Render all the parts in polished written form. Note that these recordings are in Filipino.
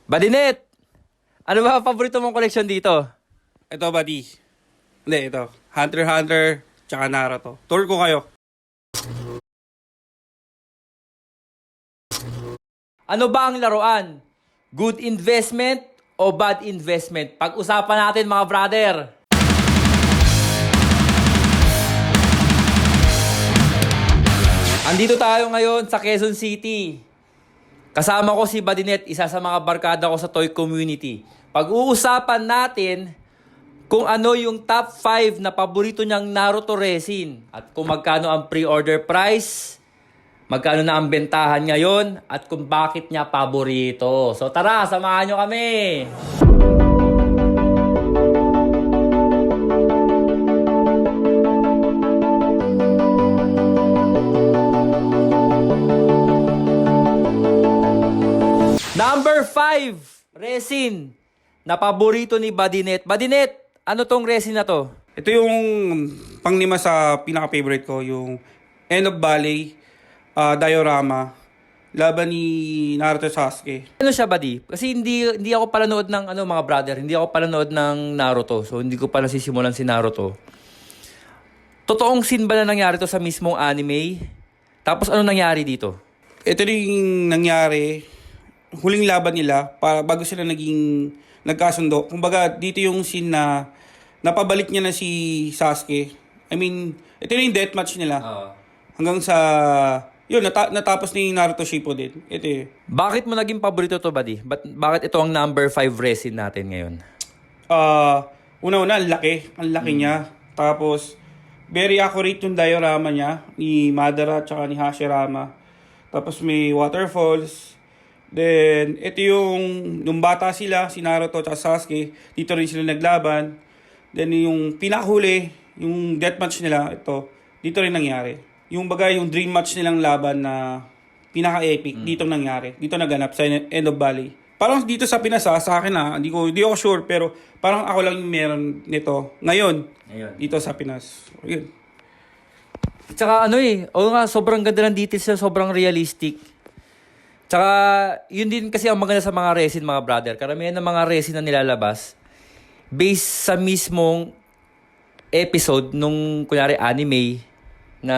Badinet! Ano ba ang paborito mong collection dito? Ito, buddy. Hindi, ito. Hunter x Hunter, tsaka Naruto. Tour ko kayo. Ano ba ang laruan? Good investment o bad investment? Pag-usapan natin mga brother. Andito tayo ngayon sa Quezon City. Kasama ko si Badinet, isa sa mga barkada ko sa toy community. Pag-uusapan natin kung ano yung top 5 na paborito niyang Naruto resin at kung magkano ang pre-order price, magkano na ang bentahan ngayon at kung bakit niya paborito. So tara, samahan niyo kami! Number 5, resin na paborito ni Badinet. Badinet, ano tong resin na to? Ito yung panglima sa pinaka-favorite ko, yung End of Valley, diorama, laban ni Naruto Sasuke. Ano siya, Badi? Kasi hindi ako palanood ng mga brother, hindi ako palanood ng Naruto. So hindi ko pa nasisimulan si Naruto. Totoong scene ba na nangyari to sa mismong anime? Tapos ano nangyari dito? Ito rin nangyari, huling laban nila, bago sila nagkasundo. Kumbaga, dito yung scene na napabalik niya na si Sasuke. I mean, ito na yung deathmatch nila. Hanggang sa, yun, natapos ni Naruto Shippuden. Ito yun. Bakit mo naging paborito to, Badi? Bakit ito ang number 5 resin natin ngayon? Una-una, ang laki. Ang laki niya. Tapos, very accurate yung diorama niya ni Madara at ni Hashirama. Tapos may waterfalls. Then, ito yung, nung bata sila, si Naruto at Sasuke, dito rin sila naglaban. Then, yung pinakahuli, yung deathmatch nila, ito, dito rin nangyari. Yung bagay, yung dream match nilang laban na pinaka-epic, dito nangyari. Dito naganap sa End of Valley. Parang dito sa Pinas, sa akin hindi ako sure, pero parang ako lang yung meron nito. Ngayon, dito sa Pinas. Yun. Tsaka oo nga, sobrang ganda ng details na sobrang realistic. Tsaka, yun din kasi ang maganda sa mga resin, mga brother. Karamihan ng mga resin na nilalabas, based sa mismong episode nung, kunyari, anime na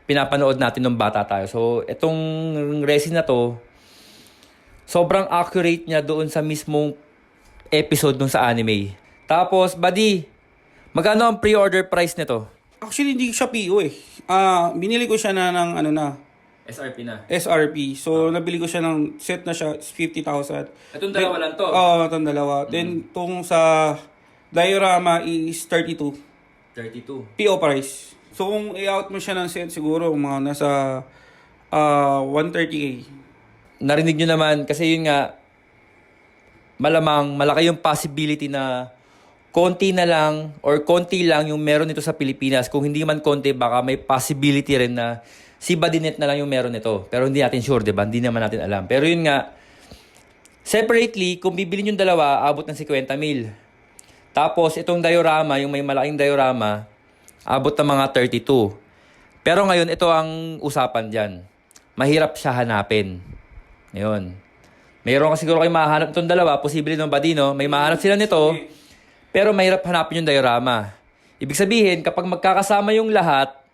pinapanood natin nung bata tayo. So, itong resin na to, sobrang accurate niya doon sa mismong episode nung sa anime. Tapos, Buddy, magkano ang pre-order price nito? Actually, hindi siya PO eh. Binili ko siya ng SRP na. SRP. So, nabili ko siya ng set na siya, 50,000. Itong dalawa lang to? Oo, itong dalawa. Then, itong sa diorama is 32. 32. PO price. So, kung i-out mo siya ng set, siguro mga nasa 130K. Narinig nyo naman, kasi yun nga, malamang malaki yung possibility na konti na lang or konti lang yung meron nito sa Pilipinas. Kung hindi man konti, baka may possibility rin na si Badinet na lang yung meron nito. Pero hindi natin sure, diba? Hindi naman natin alam. Pero yun nga, separately, kung bibili yung dalawa, abot ng 50 mil. Tapos, itong diorama, yung may malaking diorama, abot ng mga 32. Pero ngayon, ito ang usapan dyan. Mahirap siya hanapin. Ngayon. Mayroon ka siguro kayo mahanap itong dalawa. Posible nung Badino. May mahanap sila nito. Pero mahirap hanapin yung diorama. Ibig sabihin, kapag magkakasama yung lahat,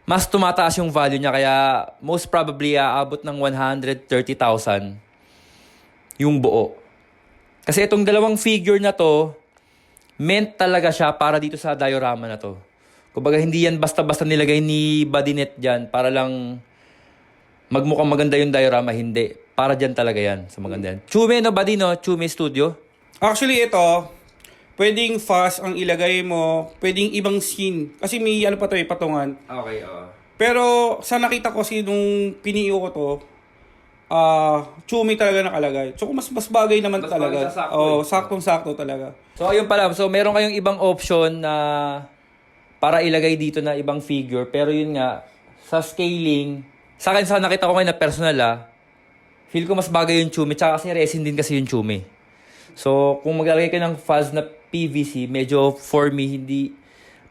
mas tumataas yung value niya. Kaya most probably, aabot ng 130,000 yung buo. Kasi itong dalawang figure na to, meant talaga siya para dito sa diorama na to. Kumbaga, hindi yan basta-basta nilagay ni Badinet dyan para lang magmukhang maganda yung diorama. Hindi. Para dyan talaga yan. Sa maganda yan. Chume, no, Badino? Chume Studio? Actually, ito, pwedeng fast ang ilagay mo, pwedeng ibang scene. Kasi may patungan. Okay, Pero sa nakita ko nung piniyo ko to, Chumi talaga nakalagay. So mas bagay naman Mas talaga. bagay sa sakto Saktong-sakto talaga. So, ayun pala. So, meron kayong ibang option na para ilagay dito na ibang figure. Pero yun nga, sa scaling, sa akin, sa nakita ko ngayon na personal feel ko mas bagay yung Chumi. Tsaka kasi resin din kasi yung Chumi. So, kung maglalagay ka ng fuzz na PVC, medyo for me, hindi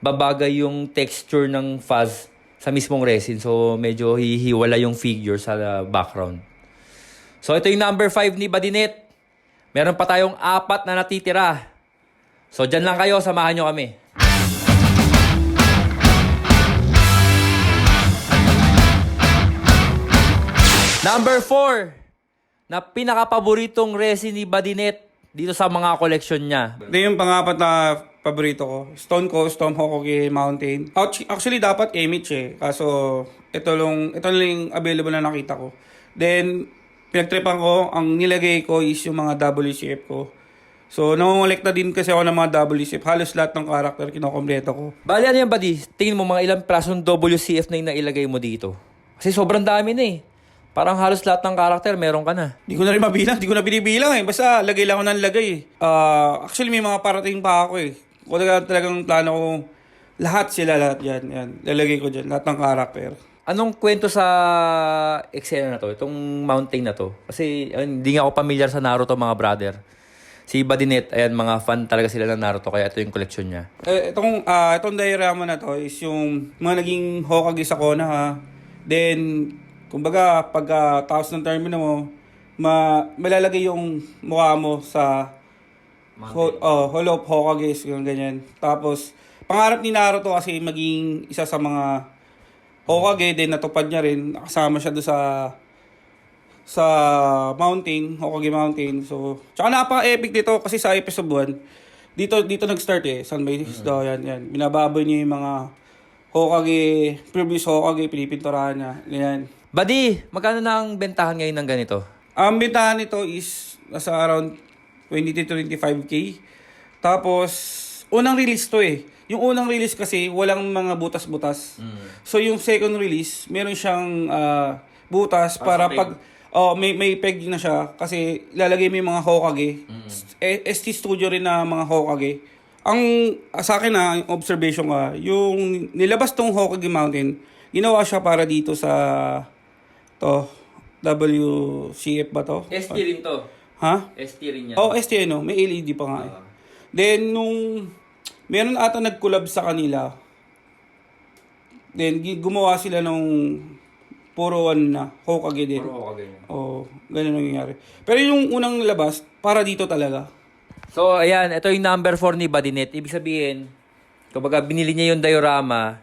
babagay yung texture ng fuzz sa mismong resin. So, medyo hihiwala yung figure sa background. So ito yung number 5 ni Badinit. Meron pa tayong 4 na natitira. So dyan lang kayo, samahan nyo kami. Number 4 na pinaka-paboritong resin ni Badinit dito sa mga collection niya. Ito yung pangapat na paborito ko. Stone Coast, Tom Hokoge Mountain. Actually, dapat MH eh. Kaso, ito lang yung available na nakita ko. Then, pinagtripan ko, ang nilagay ko is yung mga WCF ko. So, nangongolekta din kasi ako ng mga WCF. Halos lahat ng karakter kinokompleto ko. Bali, ano yan, Buddy? Tingin mo mga ilang prasong WCF na yung nailagay mo dito. Kasi sobrang dami na eh. Parang halos lahat ng karakter meron ka na. Di ko na rin mabilang. Di ko na binibilang eh. Basta lagay lang ako ng lagay eh. Actually, may mga parating pa ako eh. Kung talagang plano ko, lahat yan. Lalagay ko dyan. Lahat ng karakter. Anong kwento sa eksena na to? Itong mountain na to? Kasi hindi nga ako familiar sa Naruto, mga brother. Si Badinit, ayan, mga fan talaga sila ng Naruto, kaya ito yung collection niya. Itong diorama na to is yung mga naging Hokage sa Konoha ha. Then, kumbaga, pag tapos ng termino mo, malalagay yung mukha mo sa Hall of Hokage, yung ganyan. Tapos, pangarap ni Naruto kasi maging isa sa mga Hokage, din natupad niya rin. Nakasama siya doon sa mountain, Hokage Mountain. So, tsaka napaka-epic dito kasi sa episode 1, dito nag-start eh. Sunbay daw, yan. Binababoy niya yung mga Hokage, previous Hokage, pinipinturahan niya. Ganyan. Buddy, magkano na ang bentahan ngayon ng ganito? Ang bentahan nito is nasa around 20-25K. Tapos, unang release to eh. Yung unang release kasi, walang mga butas-butas. So, yung second release, meron siyang butas para pag... may peg na siya kasi ilalagay mo yung mga Hokage. ST Studio rin na mga Hokage. Ang sa akin yung observation yung nilabas tong Hokage Mountain, ginawa siya para dito sa WCF ba to? ST rin to. Ha? ST rin yan. ST may LED pa nga eh. Then meron ata nag-collab sa kanila. Then gumawa sila nung puro na Hokage din. Puro Hokage niya. Ganun ang nangyayari. Pero yung unang labas, para dito talaga. So, ayan, ito yung number 4 ni Badinit. Ibig sabihin, kumbaga binili niya yung diorama,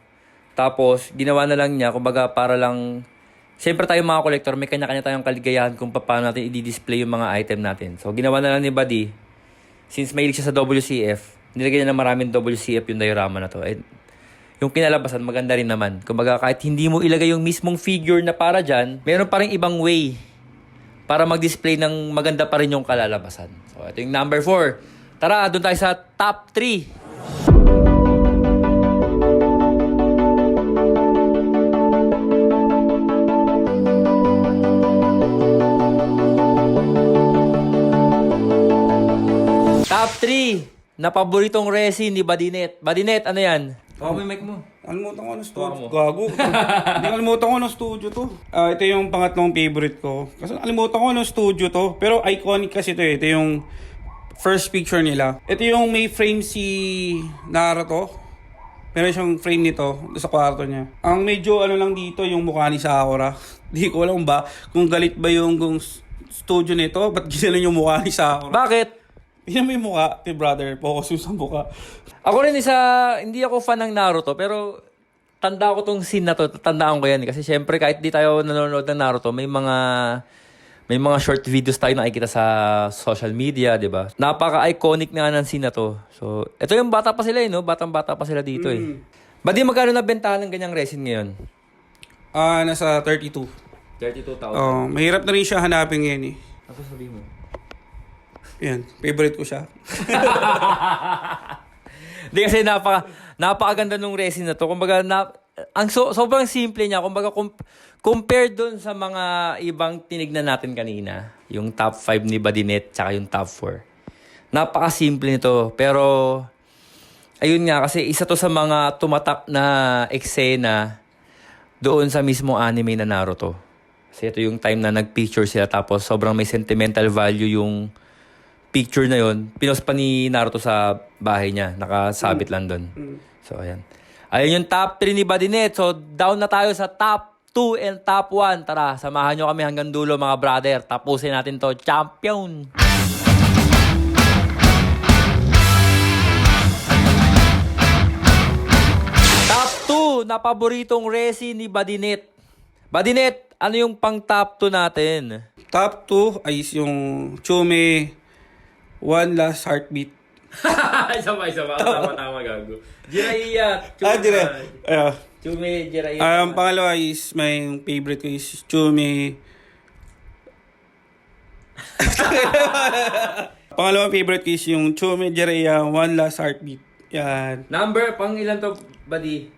tapos ginawa na lang niya, kumbaga para lang, siyempre tayo mga collector, may kanya-kanya tayong kaligayahan kung paano natin i-display yung mga item natin. So, ginawa na lang ni Buddy, since mahilig siya sa WCF, nilagay niya na maraming WCF yung diorama na to. Yung kinalabasan, maganda rin naman. Kumbaga, kahit hindi mo ilagay yung mismong figure na para dyan, meron pa rin ibang way para mag-display ng maganda pa rin yung kalalabasan. So, ito yung number 4. Tara, doon tayo sa top 3. Top 3 na paboritong resin ni Badinit. Badinit, ano yan? Baka mo yung mic mo. Kalimutan ko ng studio. Gago. Hindi kalimutan ko ng studio to. Ito yung pangatlong favorite ko. Kasi kalimutan ko ng studio to. Pero iconic kasi to eh. Ito yung first picture nila. Ito yung may frame si Naruto. Meron siyang frame nito sa kwarto niya. Ang medyo lang dito yung mukha ni Sakura. Di ko alam ba kung galit ba yung studio nito. Ba't ginalan yung mukha ni Sakura? Bakit? Yan mo yung mukha, brother. Focus yung sa mukha. Ako rin hindi ako fan ng Naruto, pero tanda ko tong scene na to, tandaan ko yan. Kasi syempre, kahit di tayo nanonood ng Naruto, may mga short videos tayo nakikita sa social media, di ba? Napaka-iconic na ng scene na to. So, ito yung bata pa sila no? Batang-bata pa sila dito eh. Ba't di magkano na bentahan ng ganyang resin ngayon? Nasa 32. 32,000. Mahirap na rin siya hanapin ngayon eh. Ako sabihin mo. Yan, favorite ko siya. Hindi kasi napakaganda nung resin na to. Kumbaga, sobrang simple niya. Kumbaga, compared dun sa mga ibang tinignan natin kanina, yung top 5 ni Badinit, tsaka yung top 4. Napakasimple nito. Pero, ayun nga, kasi isa to sa mga tumatak na eksena doon sa mismo anime na Naruto. Kasi ito yung time na nag-picture sila, tapos sobrang may sentimental value yung picture na yon. Pinost pa ni Naruto sa bahay niya. Nakasabit lang doon. So, ayan. Ayun yung top 3 ni Badinit. So, down na tayo sa top 2 and top 1. Tara, samahan nyo kami hanggang dulo mga brother. Tapusin natin to. Champion! Top 2 na paboritong resi ni Badinet. Badinet, ano yung pang top 2 natin? Top 2 ay yung Chume One Last Heartbeat. Isa pa. Tama, gago. Jiraiya. Chume, Jiraiya. Pangalawa is, may favorite ko is Chume. Pangalawang favorite ko is yung Chume Jiraiya One Last Heartbeat. Yan. Number, pang ilan to, buddy?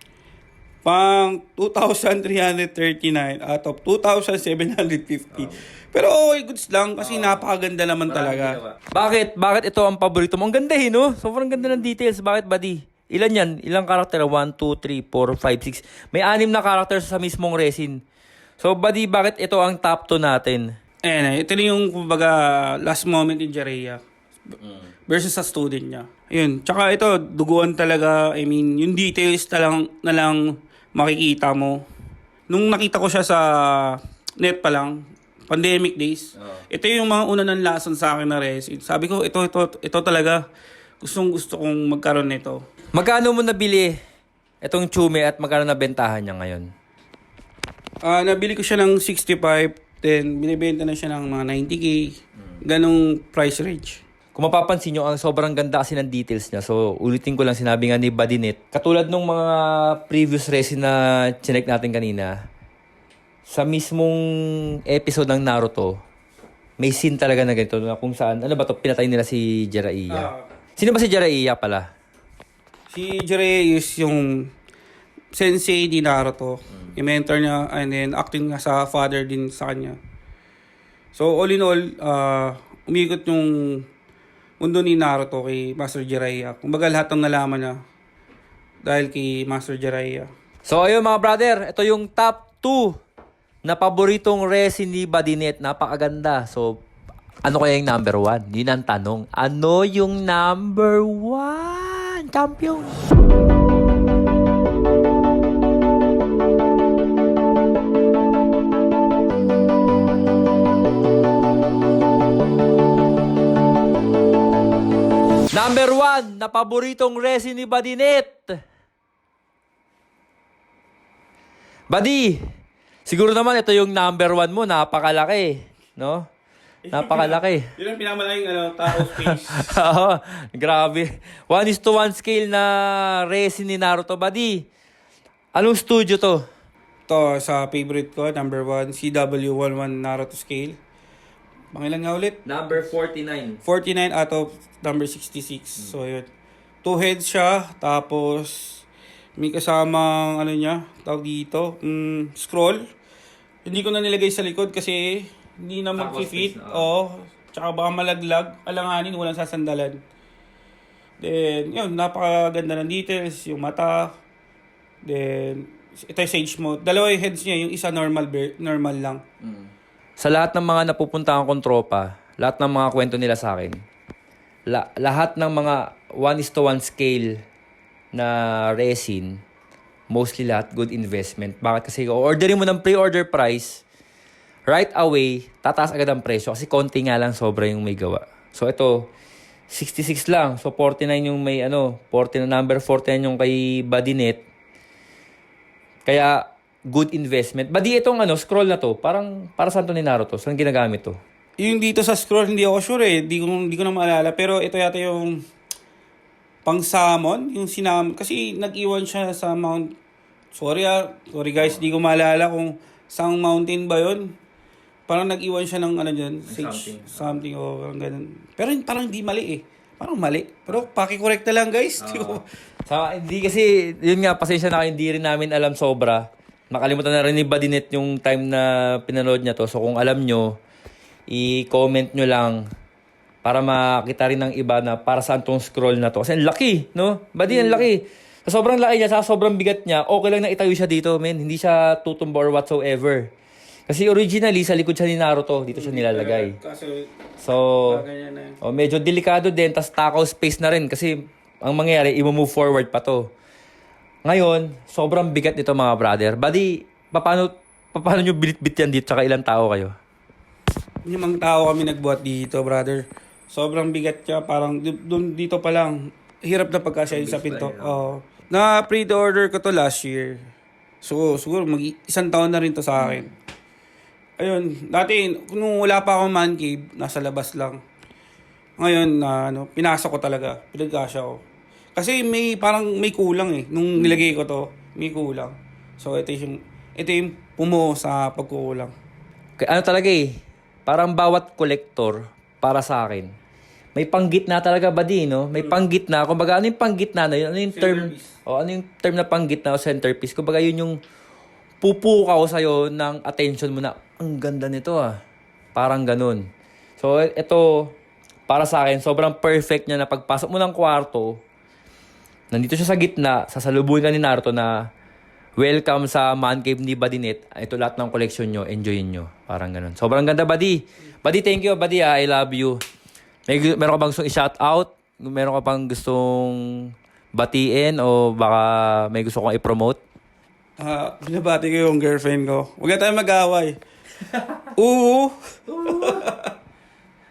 Pang 2,339 out of 2,750. Pero okay, goods lang kasi napakaganda naman talaga. Bakit? Bakit ito ang paborito mo? Ang ganda no? Sobrang ganda ng details. Bakit, buddy? Ilan yan? Ilang karakter? 1, 2, 3, 4, 5, 6. May 6 na characters sa mismong resin. So, buddy, bakit ito ang top 2 natin? Ito na yung, kumbaga, last moment in Jiraiya versus sa student niya. Ayun. Tsaka ito, duguan talaga. I mean, yung details na lang makikita mo. Nung nakita ko siya sa net pa lang, pandemic days, ito yung mga una ng lesson sa akin na resin. Sabi ko, ito talaga, gusto kong magkaroon nito. Magkano mo nabili itong Chume at magkano nabentahan niya ngayon? Nabili ko siya ng 65, then binibenta na siya ng mga 90K. Ganong price range. Kung mapapansin nyo, ang sobrang ganda kasi ng details niya. So, ulitin ko lang, sinabi nga ni Badinet. Katulad nung mga previous resin na chinek natin kanina, sa mismong episode ng Naruto, may scene talaga na ganito na kung saan, ano ba to, pinatay nila si Jiraiya. Sino ba si Jiraiya pala? Si Jiraiya is yung sensei ni Naruto. Yung mentor niya, and then acting nga sa father din sa kanya. So, all in all, umikot yung mundo ni Naruto kay Master Jiraiya. Kumbaga lahat ng nalaman niya dahil kay Master Jiraiya. So, ayun mga brother, ito yung top 2 na paboritong resin ni Badinet. Napakaganda. So, ano kaya yung number 1? Yun ang tanong. Ano yung number 1? Champion! Number 1 na paboritong resin ni Badinet. Buddy, siguro naman ito yung number 1 mo. Napakalaki. No? Napakalaki. Yun ang pinamalaking tao space. Oo, grabe. 1:1 scale na resin ni Naruto. Buddy, anong studio to? Ito, sa favorite ko, number 1, CW11 Naruto scale. Pangilan nga ulit? Number 49. 49 out of number 66. So, yun. 2 heads siya. Tapos, may kasamang, tawag dito, scroll. Hindi ko na nilagay sa likod kasi hindi na mag-fit. Tsaka baka malaglag. Alanganin, walang sasandalan. Then, yun, napakaganda ng details. Yung mata. Then, ito yung sage mode. Dalawa yung heads niya. Yung isa normal lang. Sa lahat ng mga napupuntahan kong tropa, lahat ng mga kwento nila sa akin, lahat ng mga 1:1 scale na resin, mostly lahat good investment. Bakit? Kasi orderin mo ng pre-order price, right away, tataas agad ang presyo kasi konti nga lang sobra yung may gawa. So ito, 66 lang. So 49 yung may 49 number 49 yung kay Badinet. Kaya good investment. Badi itong scroll na to, parang para saan to ni Naruto? Saan ginagamit to? Yung dito sa scroll, hindi ako sure eh. Hindi ko na maalala. Pero ito yata yung pang-summon. Yung sinamon. Kasi nag-iwan siya sa Mount... Sorry guys, hindi ko maalala kung saang mountain ba yun. Parang nag-iwan siya ng dyan. Something o parang ganun. Pero parang hindi mali eh. Parang mali. Pero paki-correct na lang guys. Hindi kasi, yun nga, pasensya na hindi rin namin alam sobra. Nakalimutan na rin ni Badinet yung time na pinanood niya to. So kung alam nyo, i-comment nyo lang para makita rin ng iba na para saan tong scroll na to. Kasi ang laki, no? Badi, ang laki. Sa sobrang laki niya, sa sobrang bigat niya, okay lang na itayo siya dito, men. Hindi siya tutumba or whatsoever. Kasi originally, sa likod siya ni Naruto. Dito siya nilalagay. So, medyo delikado din. Tas takaw space na rin. Kasi ang mangyayari, i-move forward pa to. Ngayon, sobrang bigat nito mga brother. Buddy, paano Paano nyo binitbit yan dito? Tsaka ilang tao kayo? 5 tao kami nagbuhat dito, brother. Sobrang bigat siya. Parang dito pa lang. Hirap na pagkasya sa pinto. Oo. Na pre-order ko to last year. So, siguro isang taon na rin to sa akin. Ayun, dati, nung wala pa akong man cave, nasa labas lang. Ngayon, pinasok ko talaga. Pinagkasya ko. Kasi parang may kulang eh. Nung nilagay ko to, may kulang. So, ito yung pumuo sa pagkukulang. Ano talaga eh, parang bawat collector, para sa akin, may panggitna talaga ba no? May panggitna. Kumbaga, ano yung panggitna na yun? Ano yung term? Ano yung term na panggitna o centerpiece? Kumbaga, yun yung pupukaw sa'yo ng attention mo na, ang ganda nito ah. Parang ganun. So, ito, para sa akin, sobrang perfect niya na pagpasok mo ng kwarto, nandito siya sa gitna, sasalubungin ka ni Naruto na welcome sa man cave ni Badinet. Ito lahat ng collection nyo, enjoyin nyo. Parang ganun. Sobrang ganda, Buddy. Buddy, thank you, Buddy. I love you. Meron ka bang gustong i-shout out? Meron ka bang gustong batiin o baka may gusto kong i-promote? Binabati ko yung girlfriend ko. Huwag na tayo mag-away. Oo.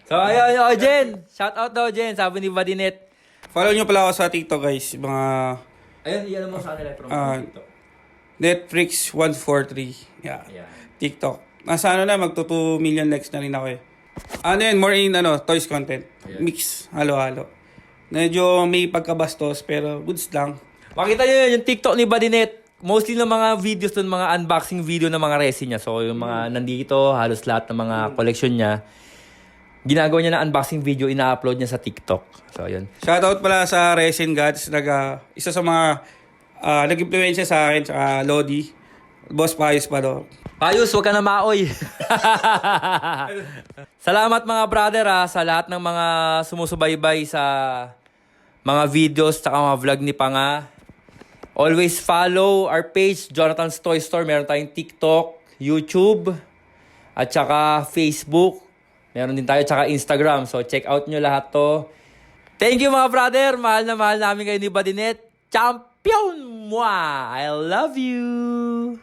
So, ayun, Jen. Shout out daw, Jen. Sabi ni Badinet. Follow nyo pala ako sa TikTok, guys. Mga Ayun, iyan mo sa kanila. Promote TikTok. Netflix 143. Yeah. TikTok. Nasa magto 2 million likes na rin ako eh. More in toys content. Yeah. Mix. Halo-halo. Medyo may pagkabastos pero goods lang. Makita nyo yun, yung TikTok ni Badinet. Mostly ng mga videos dun, mga unboxing video ng mga resin niya. So, yung mga nandito, halos lahat ng mga collection niya, ginagawa niya na unboxing video, ina-upload niya sa TikTok. So, yun. Shoutout pala sa Resin Gods. Isa sa mga nag-influensya sa akin, sa Lodi. Boss Payos pa do. Payos, wag ka na maoy. Salamat mga brother sa lahat ng mga sumusubaybay sa mga videos tsaka mga vlog ni Panga. Always follow our page, Jonathan's Toy Store. Meron tayong TikTok, YouTube, at tsaka Facebook. Meron din tayo tsaka Instagram. So check out nyo lahat to. Thank you mga brother. Mahal na mahal namin kayo ni Badinet. Champion! Mwah! I love you!